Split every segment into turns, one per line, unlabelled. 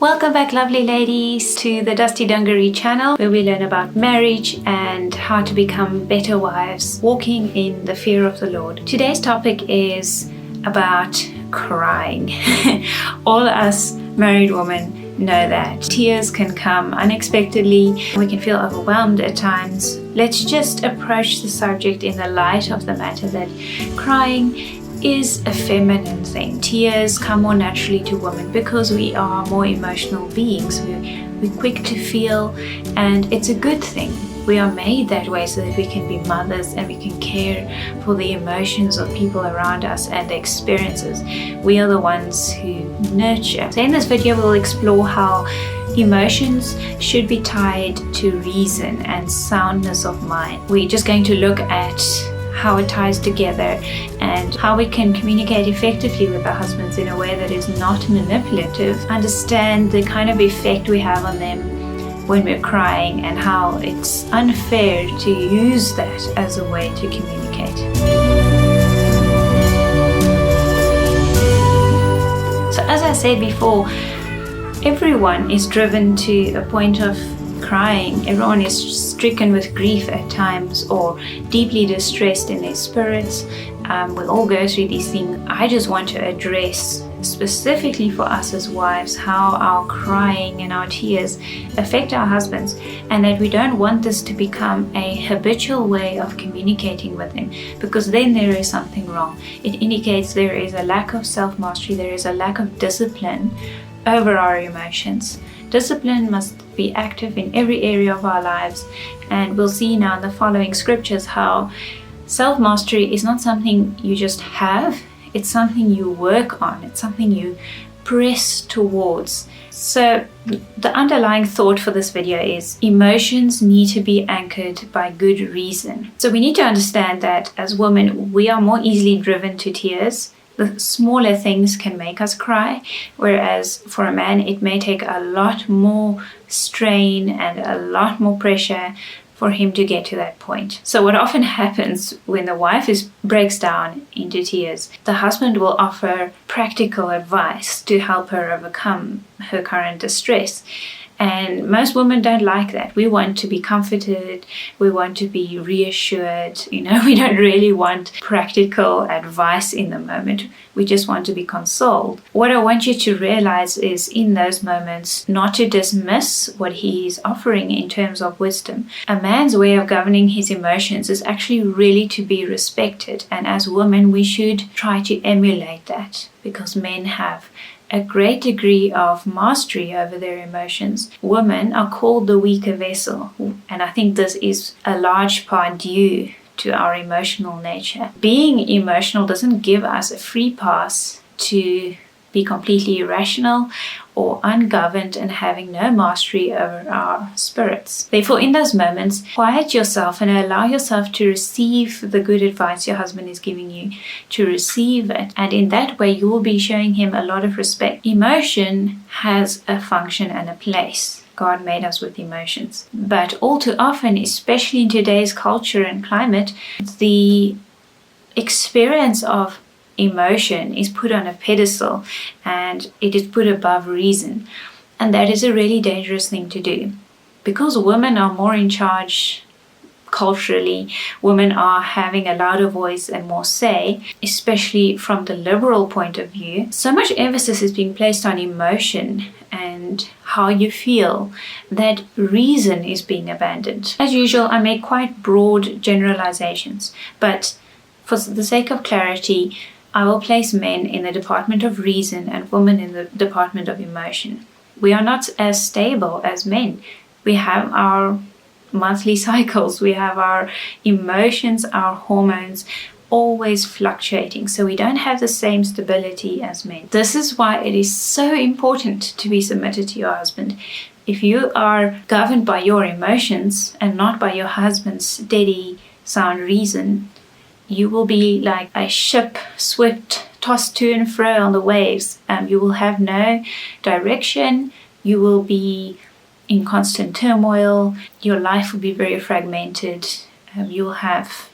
Welcome back, lovely ladies, to the Dusty Dungaree channel, where we learn about marriage and how to become better wives, walking in the fear of the Lord. Today's topic is about crying. All us married women know that tears can come unexpectedly. We can feel overwhelmed at times. Let's just approach the subject in the light of the matter that crying is a feminine thing. Tears come more naturally to women because we are more emotional beings. We're quick to feel, and it's a good thing. We are made that way so that we can be mothers and we can care for the emotions of people around us and the experiences. We are the ones who nurture. So in this video we'll explore how emotions should be tied to reason and soundness of mind. We're just going to look at how it ties together and how we can communicate effectively with our husbands in a way that is not manipulative, understand the kind of effect we have on them when we're crying and how it's unfair to use that as a way to communicate. So as I said before, everyone is driven to a point of crying. Everyone is stricken with grief at times or deeply distressed in their spirits. We all go through these things. I just want to address specifically for us as wives how our crying and our tears affect our husbands, and that we don't want this to become a habitual way of communicating with them, because then there is something wrong. It indicates there is a lack of self-mastery, there is a lack of discipline over our emotions. Discipline must be active in every area of our lives, and we'll see now in the following scriptures how self-mastery is not something you just have, it's something you work on, it's something you press towards. So the underlying thought for this video is emotions need to be anchored by good reason. So we need to understand that as women we are more easily driven to tears. The smaller things can make us cry, whereas for a man it may take a lot more strain and a lot more pressure for him to get to that point. So what often happens when the wife breaks down into tears, the husband will offer practical advice to help her overcome her current distress. And most women don't like that. We want to be comforted, we want to be reassured, we don't really want practical advice in the moment. We just want to be consoled. What I want you to realize is in those moments not to dismiss what he is offering in terms of wisdom. A man's way of governing his emotions is actually really to be respected. And as women, we should try to emulate that, because men have a great degree of mastery over their emotions. Women are called the weaker vessel, and I think this is a large part due to our emotional nature. Being emotional doesn't give us a free pass to be completely irrational or ungoverned and having no mastery over our spirits. Therefore, in those moments, quiet yourself and allow yourself to receive the good advice your husband is giving you, to receive it. And in that way, you will be showing him a lot of respect. Emotion has a function and a place. God made us with emotions. But all too often, especially in today's culture and climate, the experience of emotion is put on a pedestal and it is put above reason, and that is a really dangerous thing to do, because women are more in charge culturally. Women are having a louder voice and more say, especially from the liberal point of view. So much emphasis is being placed on emotion and how you feel that reason is being abandoned. As usual, I make quite broad generalizations, but for the sake of clarity, I will place men in the department of reason and women in the department of emotion. We are not as stable as men. We have our monthly cycles, we have our emotions, our hormones always fluctuating, so we don't have the same stability as men. This is why it is so important to be submitted to your husband. If you are governed by your emotions and not by your husband's steady, sound reason, you will be like a ship swept, tossed to and fro on the waves. You will have no direction. You will be in constant turmoil. Your life will be very fragmented. You will have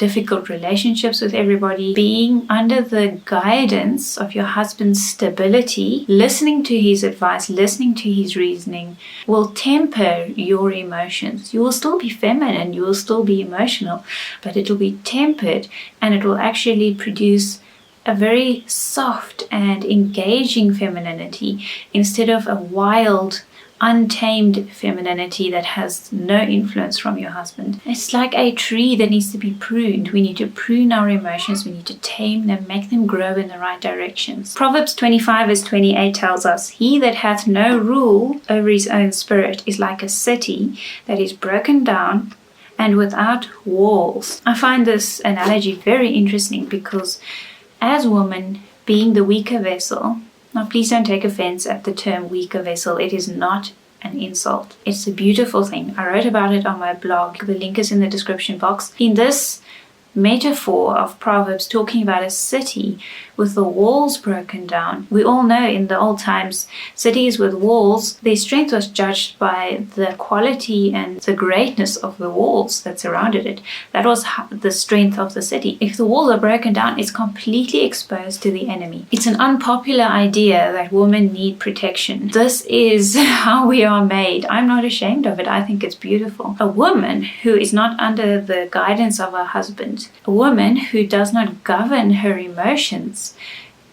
difficult relationships with everybody. Being under the guidance of your husband's stability, listening to his advice, listening to his reasoning, will temper your emotions. You will still be feminine, you will still be emotional, but it will be tempered, and it will actually produce a very soft and engaging femininity instead of a wild, untamed femininity that has no influence from your husband. It's like a tree that needs to be pruned. We need to prune our emotions. We need to tame them, make them grow in the right directions. Proverbs 25 verse 28 tells us, "He that hath no rule over his own spirit is like a city that is broken down and without walls." I find this analogy very interesting because as women, being the weaker vessel, now please don't take offense at the term weaker vessel. It is not an insult. It's a beautiful thing. I wrote about it on my blog. The link is in the description box. In this metaphor of Proverbs talking about a city with the walls broken down, we all know in the old times, cities with walls, their strength was judged by the quality and the greatness of the walls that surrounded it. That was the strength of the city. If the walls are broken down, it's completely exposed to the enemy. It's an unpopular idea that women need protection. This is how we are made. I'm not ashamed of it. I think it's beautiful. A woman who is not under the guidance of her husband, a woman who does not govern her emotions,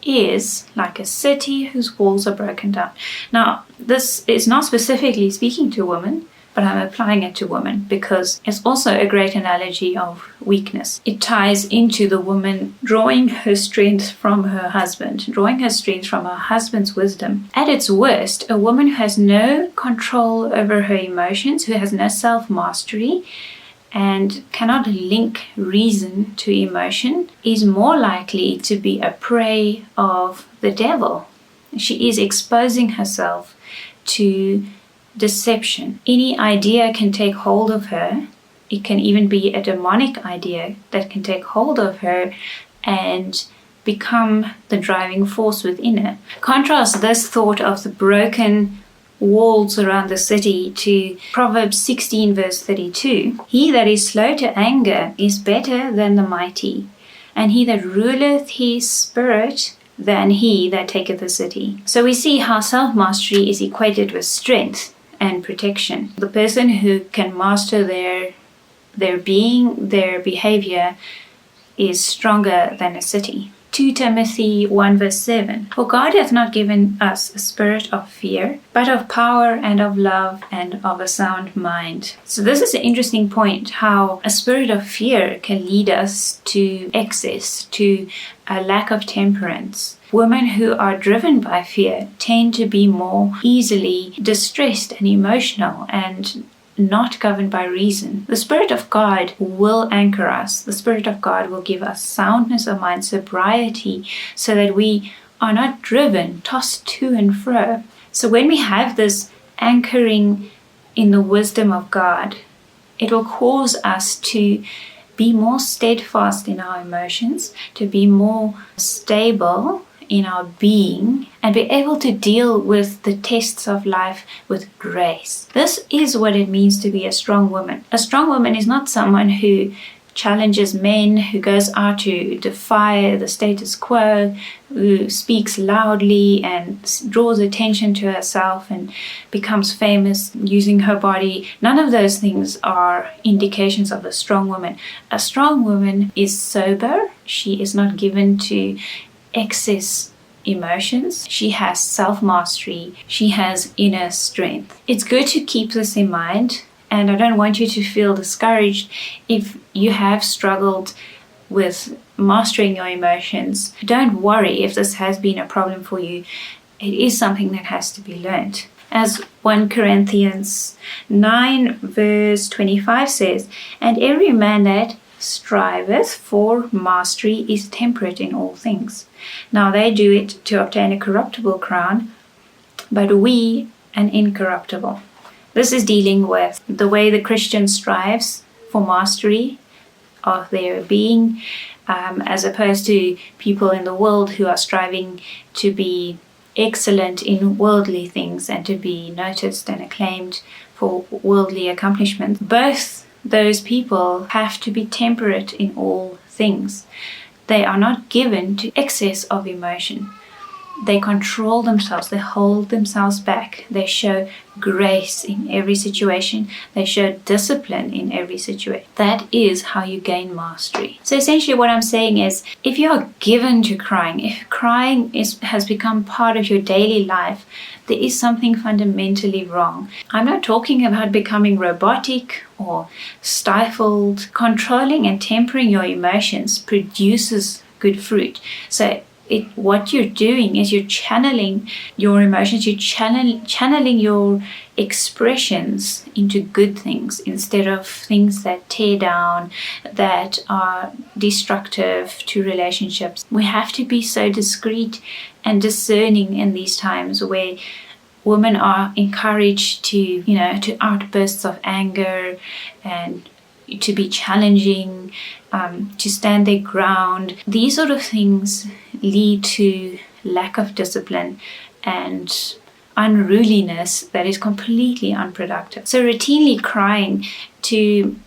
is like a city whose walls are broken down. Now, this is not specifically speaking to women, but I'm applying it to women because it's also a great analogy of weakness. It ties into the woman drawing her strength from her husband, drawing her strength from her husband's wisdom. At its worst, a woman who has no control over her emotions, who has no self-mastery, and cannot link reason to emotion, is more likely to be a prey of the devil. She is exposing herself to deception. Any idea can take hold of her. It can even be a demonic idea that can take hold of her and become the driving force within her. Contrast this thought of the broken walls around the city to Proverbs 16 verse 32. "He that is slow to anger is better than the mighty, and he that ruleth his spirit than he that taketh a city." So we see how self-mastery is equated with strength and protection. The person who can master their being, their behavior, is stronger than a city. 2 Timothy 1 verse 7. "For God hath not given us a spirit of fear, but of power and of love and of a sound mind." So this is an interesting point, how a spirit of fear can lead us to excess, to a lack of temperance. Women who are driven by fear tend to be more easily distressed and emotional and not governed by reason. The Spirit of God will anchor us. The Spirit of God will give us soundness of mind, sobriety, so that we are not driven, tossed to and fro. So when we have this anchoring in the wisdom of God, it will cause us to be more steadfast in our emotions, to be more stable in our being, and be able to deal with the tests of life with grace. This is what it means to be a strong woman. A strong woman is not someone who challenges men, who goes out to defy the status quo, who speaks loudly and draws attention to herself and becomes famous using her body. None of those things are indications of a strong woman. A strong woman is sober. She is not given to excess emotions. She has self-mastery. She has inner strength. It's good to keep this in mind, and I don't want you to feel discouraged if you have struggled with mastering your emotions. Don't worry if this has been a problem for you. It is something that has to be learned. As 1 Corinthians 9 verse 25 says, "And every man that striveth for mastery is temperate in all things. Now they do it to obtain a corruptible crown, but we an incorruptible." This is dealing with the way the Christian strives for mastery of their being, as opposed to people in the world who are striving to be excellent in worldly things and to be noticed and acclaimed for worldly accomplishments. Both those people have to be temperate in all things. They are not given to excess of emotion. They control themselves, they hold themselves back, they show grace in every situation, they show discipline in every situation. That is how you gain mastery. So essentially what I'm saying is, if you are given to crying, if crying has become part of your daily life, there is something fundamentally wrong. I'm not talking about becoming robotic or stifled. Controlling and tempering your emotions produces good fruit. So what you're doing is you're channeling your emotions, you're channeling your expressions into good things instead of things that tear down, that are destructive to relationships. We have to be so discreet and discerning in these times where women are encouraged to outbursts of anger and to be challenging, to stand their ground. These sort of things lead to lack of discipline and unruliness that is completely unproductive. So routinely crying to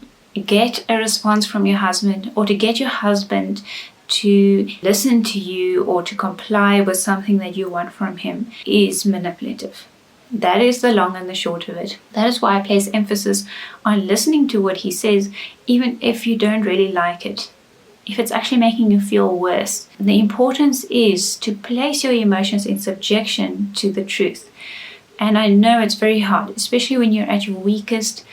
get a response from your husband, or to get your husband to listen to you or to comply with something that you want from him, is manipulative. That is the long and the short of it. That is why I place emphasis on listening to what he says, even if you don't really like it. If it's actually making you feel worse, the importance is to place your emotions in subjection to the truth. And I know it's very hard, especially when you're at your weakest.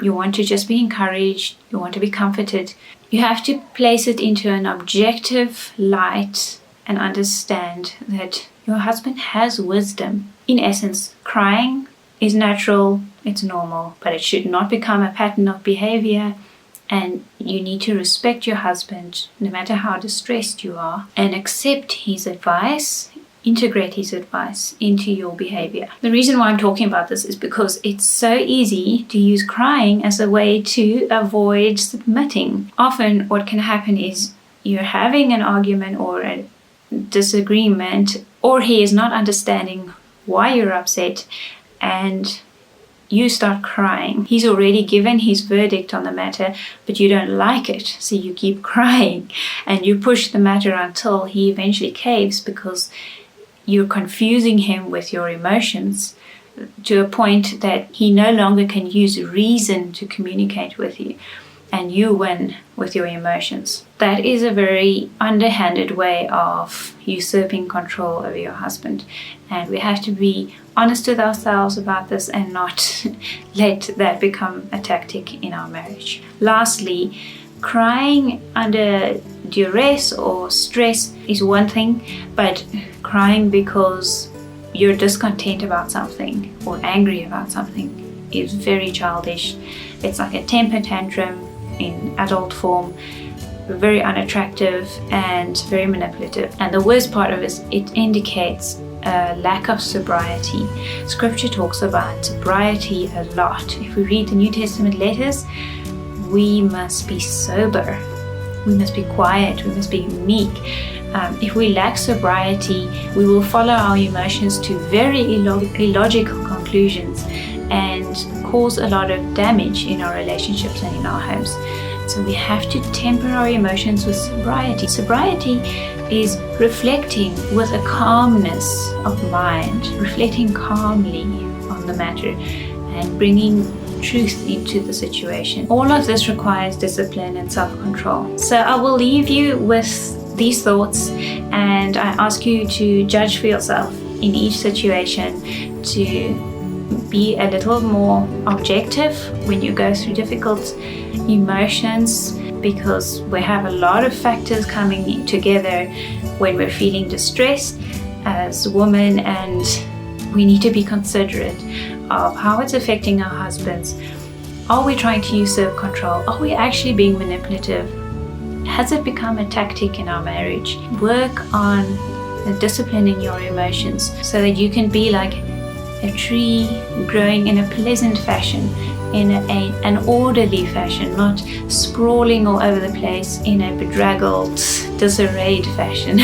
You want to just be encouraged, you want to be comforted. You have to place it into an objective light and understand that your husband has wisdom. In essence, crying is natural, it's normal, but it should not become a pattern of behavior. And you need to respect your husband, no matter how distressed you are, and accept his advice, integrate his advice into your behavior. The reason why I'm talking about this is because it's so easy to use crying as a way to avoid submitting. Often what can happen is you're having an argument or a disagreement, or he is not understanding why you're upset, and you start crying. He's already given his verdict on the matter, but you don't like it, so you keep crying and you push the matter until he eventually caves, because you're confusing him with your emotions to a point that he no longer can use reason to communicate with you, and you win with your emotions. That is a very underhanded way of usurping control over your husband, and we have to be honest with ourselves about this and not let that become a tactic in our marriage. Lastly, crying under duress or stress is one thing, but crying because you're discontent about something or angry about something is very childish. It's like a temper tantrum in adult form, very unattractive and very manipulative. And the worst part of it is it indicates a lack of sobriety. Scripture talks about sobriety a lot. If we read the New Testament letters, we must be sober, we must be quiet, we must be meek. If we lack sobriety, we will follow our emotions to very illogical conclusions and cause a lot of damage in our relationships and in our homes. So we have to temper our emotions with sobriety. Sobriety is reflecting with a calmness of mind, reflecting calmly on the matter and bringing truth into the situation. All of this requires discipline and self-control. So I will leave you with these thoughts, and I ask you to judge for yourself in each situation, to be a little more objective when you go through difficult emotions, because we have a lot of factors coming together when we're feeling distressed as women, and we need to be considerate of how it's affecting our husbands. Are we trying to usurp control? Are we actually being manipulative? Has it become a tactic in our marriage? Work on the discipline in your emotions so that you can be like a tree growing in a pleasant fashion, in an orderly fashion, not sprawling all over the place in a bedraggled, disarrayed fashion.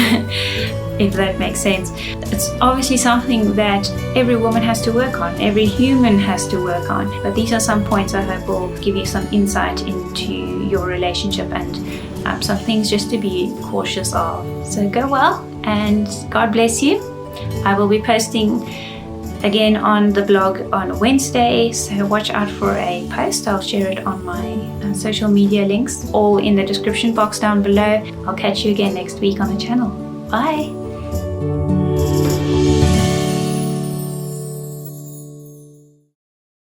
if that makes sense. It's obviously something that every woman has to work on, every human has to work on. But these are some points I hope will give you some insight into your relationship and some things just to be cautious of. So go well, and God bless you. I will be posting again on the blog on Wednesday, so watch out for a post. I'll share it on my social media links, all in the description box down below. I'll catch you again next week on the channel. Bye.